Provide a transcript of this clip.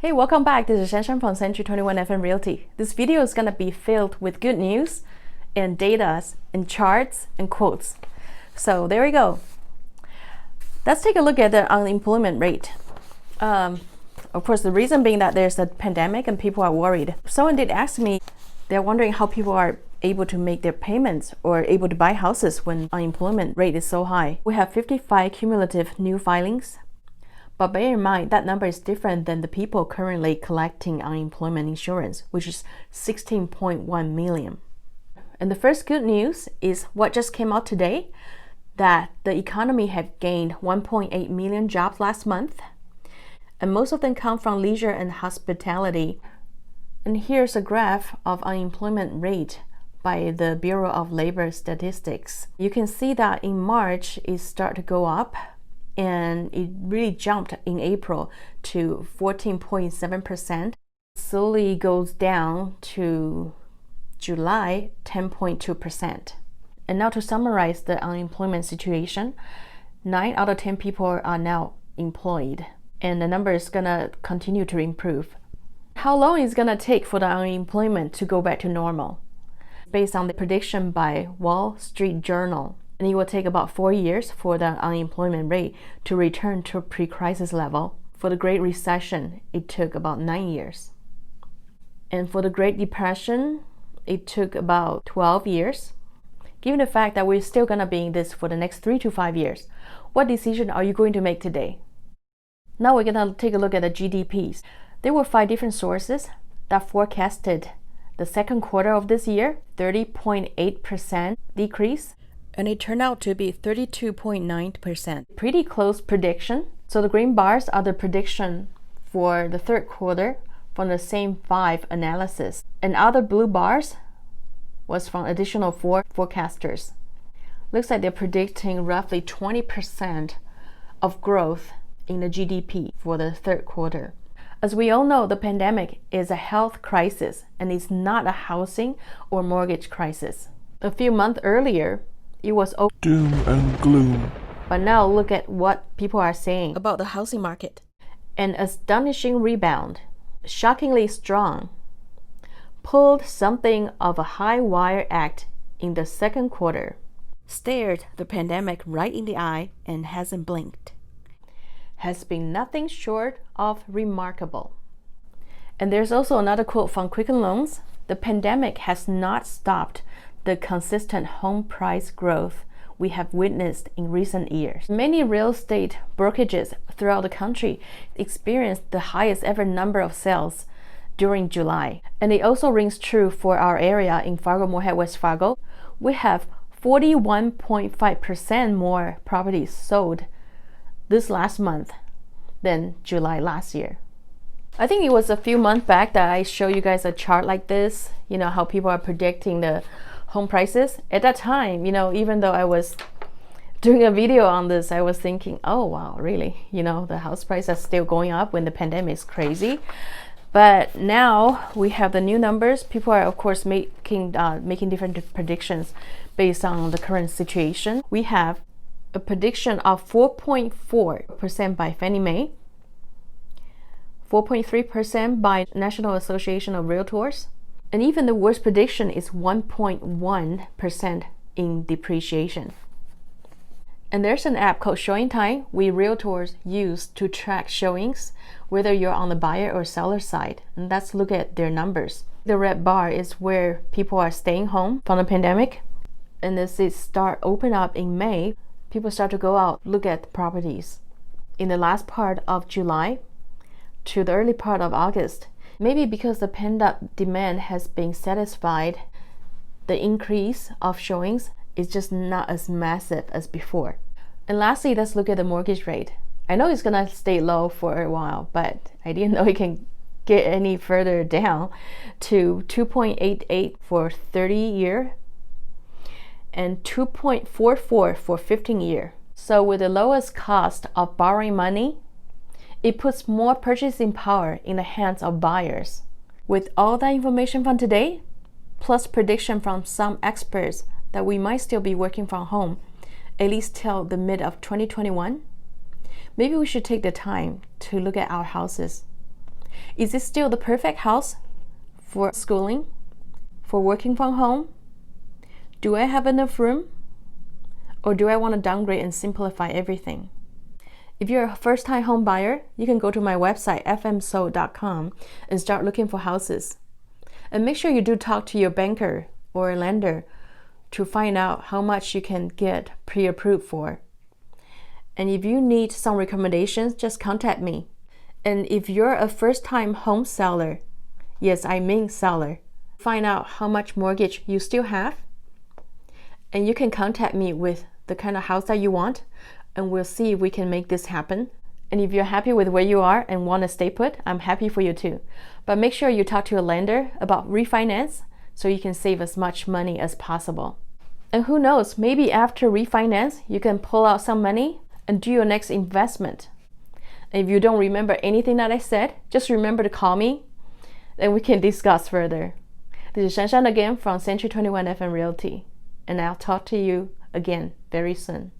Hey, welcome back. This is Shanshan from Century 21 FM Realty. This video is going to be filled with good news and data and charts and quotes. So there we go. Let's take a look at the unemployment rate. Of course, the reason being that there's a pandemic and people are worried. Someone did ask me, they're wondering how people are able to make their payments or able to buy houses when unemployment rate is so high. We have 55 cumulative new filings. But bear in mind, that number is different than the people currently collecting unemployment insurance, which is 16.1 million. And the first good news is what just came out today, that the economy had gained 1.8 million jobs last month, and most of them come from leisure and hospitality. And here's a graph of unemployment rate by the Bureau of Labor Statistics. You can see that in March, it started to go up, and it really jumped in April to 14.7%. Slowly goes down to July, 10.2%. And now to summarize the unemployment situation, 9 out of 10 people are now employed, and the number is gonna continue to improve. How long is it gonna take for the unemployment to go back to normal? Based on the prediction by Wall Street Journal, and it will take about 4 years for the unemployment rate to return to pre-crisis level. For the Great Recession, it took about 9 years. And for the Great Depression, it took about 12 years. Given the fact that we're still gonna be in this for the next 3 to 5 years, what decision are you going to make today? Now we're gonna take a look at the GDPs. There were 5 different sources that forecasted the second quarter of this year, 30.8% decrease. And it turned out to be 32.9%. Pretty close prediction. So the green bars are the prediction for the third quarter from the same 5 analysis. And other blue bars was from additional 4 forecasters. Looks like they're predicting roughly 20% of growth in the GDP for the third quarter. As we all know, the pandemic is a health crisis and it's not a housing or mortgage crisis. A few months earlier, it was doom and gloom. But now look at what people are saying about the housing market. An astonishing rebound, shockingly strong, pulled something of a high wire act in the second quarter, stared the pandemic right in the eye and hasn't blinked, has been nothing short of remarkable. And there's also another quote from Quicken Loans. The pandemic has not stopped the consistent home price growth we have witnessed in recent years. Many real estate brokerages throughout the country experienced the highest ever number of sales during July. And it also rings true for our area in Fargo, Moorhead, West Fargo. We have 41.5% more properties sold this last month than July last year. I think it was a few months back that I showed you guys a chart like this, how people are predicting the home prices. At that time, even though I was doing a video on this, I was thinking, oh wow, really? The house prices are still going up when the pandemic is crazy. But now we have the new numbers. People are, of course, making different predictions based on the current situation. We have a prediction of 4.4% by Fannie Mae, 4.3% by National Association of Realtors, and even the worst prediction is 1.1% in depreciation. And there's an app called Showing Time we realtors use to track showings, whether you're on the buyer or seller side. And let's look at their numbers. The red bar is where people are staying home from the pandemic. And as it start open up in May, people start to go out, look at properties. In the last part of July to the early part of August, maybe because the pent-up demand has been satisfied, the increase of showings is just not as massive as before. And lastly, let's look at the mortgage rate. I know it's gonna stay low for a while, but I didn't know it can get any further down to 2.88 for 30-year and 2.44 for 15-year. So with the lowest cost of borrowing money, it puts more purchasing power in the hands of buyers. With all that information from today, plus prediction from some experts that we might still be working from home, at least till the mid of 2021, maybe we should take the time to look at our houses. Is it still the perfect house for schooling? For working from home? Do I have enough room? Or do I want to downgrade and simplify everything? If you're a first-time home buyer, you can go to my website, FMSOLD.com, and start looking for houses. And make sure you do talk to your banker or a lender to find out how much you can get pre-approved for. And if you need some recommendations, just contact me. And if you're a first-time home seller, yes, I mean seller, find out how much mortgage you still have, and you can contact me with the kind of house that you want, and we'll see if we can make this happen. And if you're happy with where you are and want to stay put, I'm happy for you too. But make sure you talk to a lender about refinance so you can save as much money as possible. And who knows, maybe after refinance, you can pull out some money and do your next investment. And if you don't remember anything that I said, just remember to call me, and we can discuss further. This is Shan Shan again from Century 21 FM Realty, and I'll talk to you again very soon.